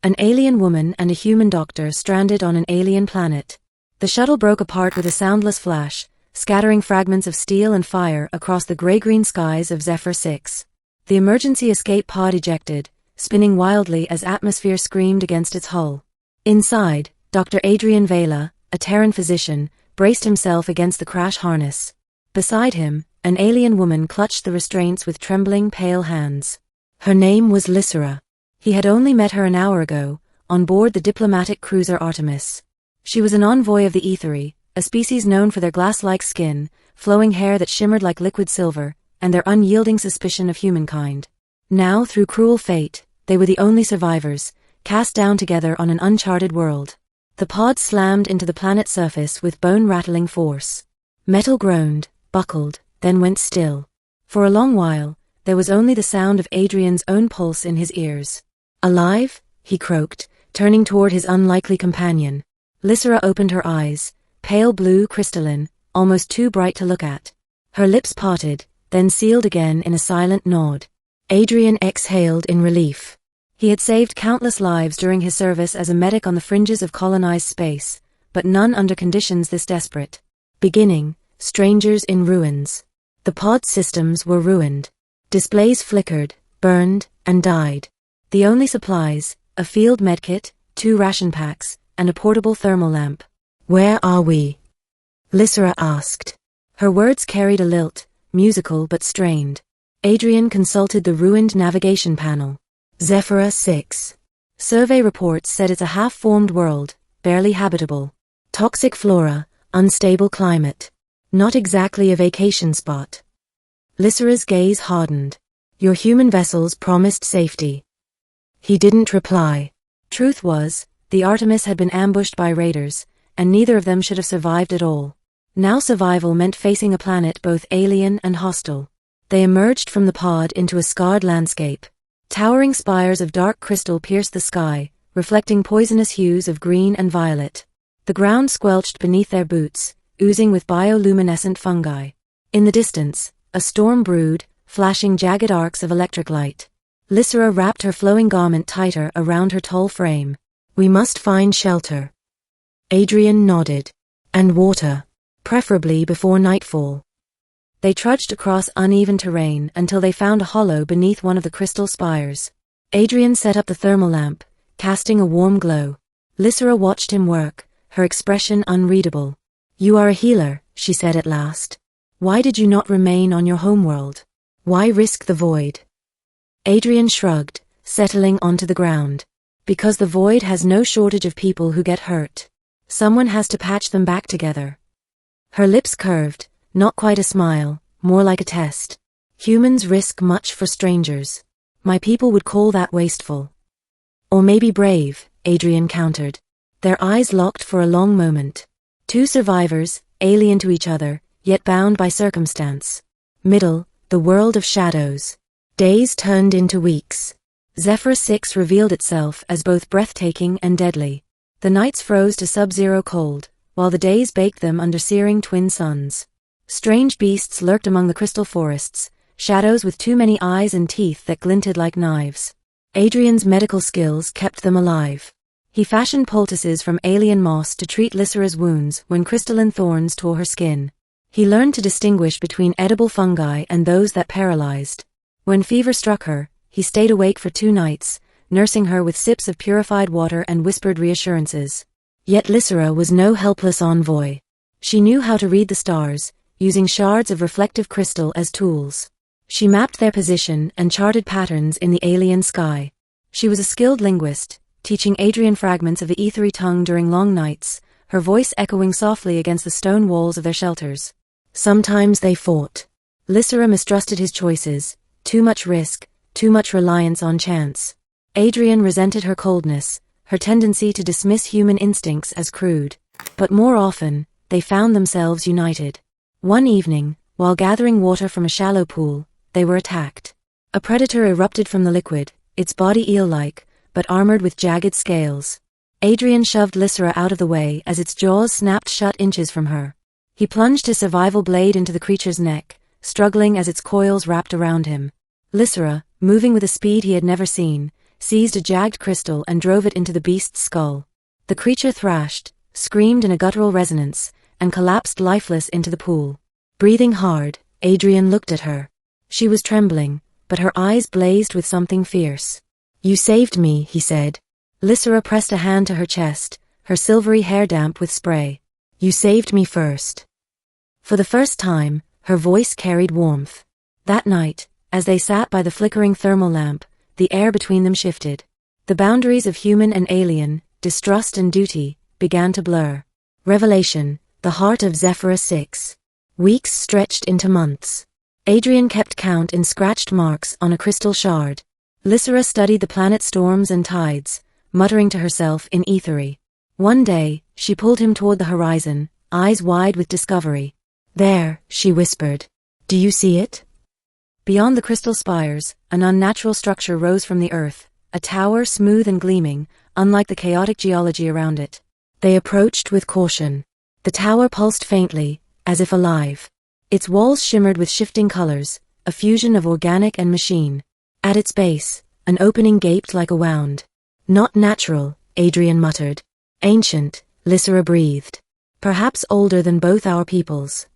An alien woman and a human doctor stranded on an alien planet. The shuttle broke apart with a soundless flash, scattering fragments of steel and fire across the gray-green skies of Zephyr 6. The emergency escape pod ejected, spinning wildly as atmosphere screamed against its hull. Inside, Dr. Adrian Vela, a Terran physician, braced himself against the crash harness. Beside him, an alien woman clutched the restraints with trembling, pale hands. Her name was Lysera. He had only met her an hour ago, on board the diplomatic cruiser Artemis. She was an envoy of the Aetheri, a species known for their glass-like skin, flowing hair that shimmered like liquid silver, and their unyielding suspicion of humankind. Now, through cruel fate, they were the only survivors, cast down together on an uncharted world. The pod slammed into the planet's surface with bone-rattling force. Metal groaned, buckled, then went still. For a long while, there was only the sound of Adrian's own pulse in his ears. "Alive?" he croaked, turning toward his unlikely companion. Lysera opened her eyes, pale blue crystalline, almost too bright to look at. Her lips parted, then sealed again in a silent nod. Adrian exhaled in relief. He had saved countless lives during his service as a medic on the fringes of colonized space, but none under conditions this desperate. Beginning, strangers in ruins. The pod systems were ruined. Displays flickered, burned, and died. The only supplies, a field medkit, 2 ration packs, and a portable thermal lamp. "Where are we?" Lysera asked. Her words carried a lilt, musical but strained. Adrian consulted the ruined navigation panel. Zephyr 6. Survey reports said it's a half-formed world, barely habitable. Toxic flora, unstable climate. Not exactly a vacation spot. Lysera's gaze hardened. "Your human vessels promised safety." He didn't reply. Truth was, the Artemis had been ambushed by raiders, and neither of them should have survived at all. Now survival meant facing a planet both alien and hostile. They emerged from the pod into a scarred landscape. Towering spires of dark crystal pierced the sky, reflecting poisonous hues of green and violet. The ground squelched beneath their boots, oozing with bioluminescent fungi. In the distance, a storm brewed, flashing jagged arcs of electric light. Lysera wrapped her flowing garment tighter around her tall frame. "We must find shelter." Adrian nodded. "And water. Preferably before nightfall." They trudged across uneven terrain until they found a hollow beneath one of the crystal spires. Adrian set up the thermal lamp, casting a warm glow. Lysera watched him work, her expression unreadable. "You are a healer," she said at last. "Why did you not remain on your homeworld? Why risk the void?" Adrian shrugged, settling onto the ground. "Because the void has no shortage of people who get hurt. Someone has to patch them back together." Her lips curved, not quite a smile, more like a test. "Humans risk much for strangers. My people would call that wasteful." "Or maybe brave," Adrian countered. Their eyes locked for a long moment. Two survivors, alien to each other, yet bound by circumstance. Middle, the world of shadows. Days turned into weeks. Zephyr 6 revealed itself as both breathtaking and deadly. The nights froze to sub-zero cold, while the days baked them under searing twin suns. Strange beasts lurked among the crystal forests, shadows with too many eyes and teeth that glinted like knives. Adrian's medical skills kept them alive. He fashioned poultices from alien moss to treat Lysera's wounds when crystalline thorns tore her skin. He learned to distinguish between edible fungi and those that paralyzed. When fever struck her, he stayed awake for 2 nights, nursing her with sips of purified water and whispered reassurances. Yet Lysera was no helpless envoy. She knew how to read the stars, using shards of reflective crystal as tools. She mapped their position and charted patterns in the alien sky. She was a skilled linguist, teaching Adrian fragments of the Aetheri tongue during long nights, her voice echoing softly against the stone walls of their shelters. Sometimes they fought. Lysera mistrusted his choices, too much risk, too much reliance on chance. Adrian resented her coldness, her tendency to dismiss human instincts as crude. But more often, they found themselves united. One evening, while gathering water from a shallow pool, they were attacked. A predator erupted from the liquid, its body eel-like, but armored with jagged scales. Adrian shoved Lysera out of the way as its jaws snapped shut inches from her. He plunged his survival blade into the creature's neck, struggling as its coils wrapped around him. Lysera, moving with a speed he had never seen, seized a jagged crystal and drove it into the beast's skull. The creature thrashed, screamed in a guttural resonance, and collapsed lifeless into the pool. Breathing hard, Adrian looked at her. She was trembling, but her eyes blazed with something fierce. "You saved me," he said. Lysera pressed a hand to her chest, her silvery hair damp with spray. "You saved me first." For the first time, her voice carried warmth. That night, as they sat by the flickering thermal lamp, the air between them shifted. The boundaries of human and alien, distrust and duty, began to blur. Revelation, the heart of Zephyrus 6. Weeks stretched into months. Adrian kept count in scratched marks on a crystal shard. Lysera studied the planet's storms and tides, muttering to herself in ethery. One day, she pulled him toward the horizon, eyes wide with discovery. "There," she whispered. "Do you see it?" Beyond the crystal spires, an unnatural structure rose from the earth, a tower smooth and gleaming, unlike the chaotic geology around it. They approached with caution. The tower pulsed faintly, as if alive. Its walls shimmered with shifting colors, a fusion of organic and machine. At its base, an opening gaped like a wound. "Not natural," Adrian muttered. "Ancient," Lysera breathed. "Perhaps older than both our peoples."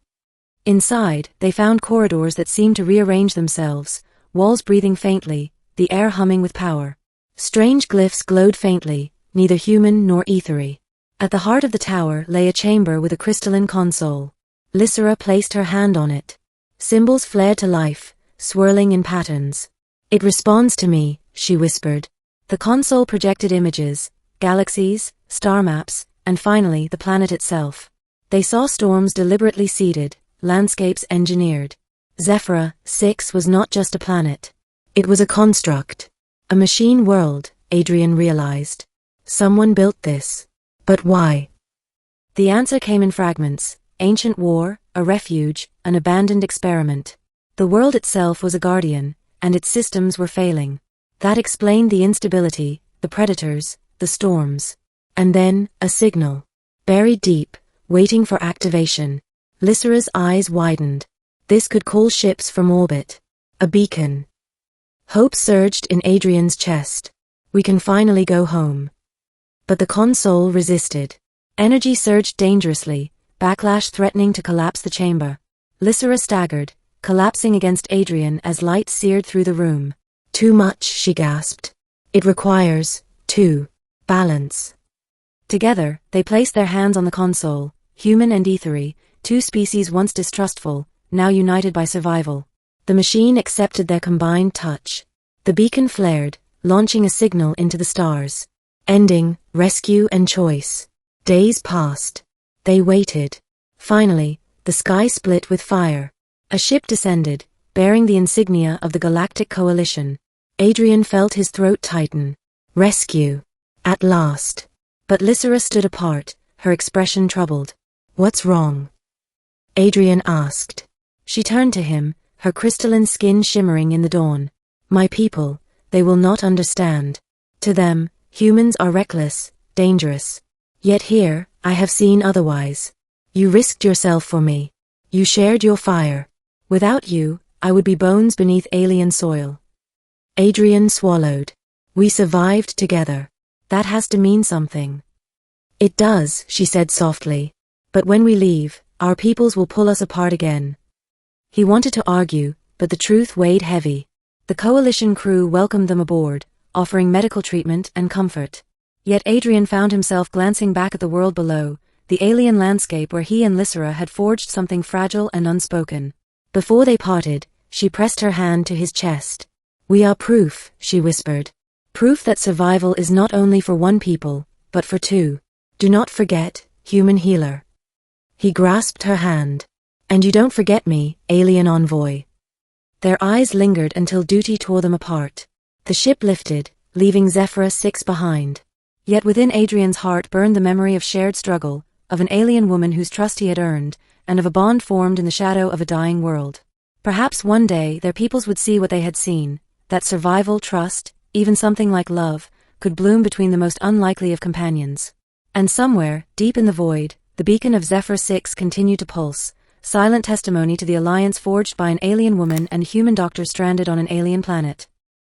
Inside, they found corridors that seemed to rearrange themselves, walls breathing faintly, the air humming with power. Strange glyphs glowed faintly, neither human nor ethery. At the heart of the tower lay a chamber with a crystalline console. Lysera placed her hand on it. Symbols flared to life, swirling in patterns. "It responds to me," she whispered. The console projected images, galaxies, star maps, and finally the planet itself. They saw storms deliberately seeded, landscapes engineered. Zephyrus 6 was not just a planet. It was a construct. A machine world, Adrian realized. Someone built this. But why? The answer came in fragments: ancient war, a refuge, an abandoned experiment. The world itself was a guardian, and its systems were failing. That explained the instability, the predators, the storms. And then, a signal. Buried deep, waiting for activation. Lysera's eyes widened. This could call ships from orbit. A beacon. Hope surged in Adrian's chest. "We can finally go home." But the console resisted. Energy surged dangerously, backlash threatening to collapse the chamber. Lysera staggered, collapsing against Adrian as light seared through the room. "Too much," she gasped. "It requires, balance." Together, they placed their hands on the console, human and ethery, two species once distrustful, now united by survival. The machine accepted their combined touch. The beacon flared, launching a signal into the stars. Ending, rescue and choice. Days passed. They waited. Finally, the sky split with fire. A ship descended, bearing the insignia of the Galactic Coalition. Adrian felt his throat tighten. Rescue. At last. But Lysera stood apart, her expression troubled. "What's wrong?" Adrian asked. She turned to him, her crystalline skin shimmering in the dawn. "My people, they will not understand. To them, humans are reckless, dangerous. Yet here, I have seen otherwise. You risked yourself for me. You shared your fire. Without you, I would be bones beneath alien soil." Adrian swallowed. "We survived together. That has to mean something." "It does," she said softly. "But when we leave, our peoples will pull us apart again." He wanted to argue, but the truth weighed heavy. The coalition crew welcomed them aboard, offering medical treatment and comfort. Yet Adrian found himself glancing back at the world below, the alien landscape where he and Lysera had forged something fragile and unspoken. Before they parted, she pressed her hand to his chest. "We are proof," she whispered. "Proof that survival is not only for one people, but for two. Do not forget, human healer." He grasped her hand. "And you don't forget me, alien envoy." Their eyes lingered until duty tore them apart. The ship lifted, leaving Zephyrus 6 behind. Yet within Adrian's heart burned the memory of shared struggle, of an alien woman whose trust he had earned, and of a bond formed in the shadow of a dying world. Perhaps one day their peoples would see what they had seen, that survival, trust, even something like love, could bloom between the most unlikely of companions. And somewhere, deep in the void, the beacon of Zephyrus 6 continued to pulse, silent testimony to the alliance forged by an alien woman and human doctor stranded on an alien planet.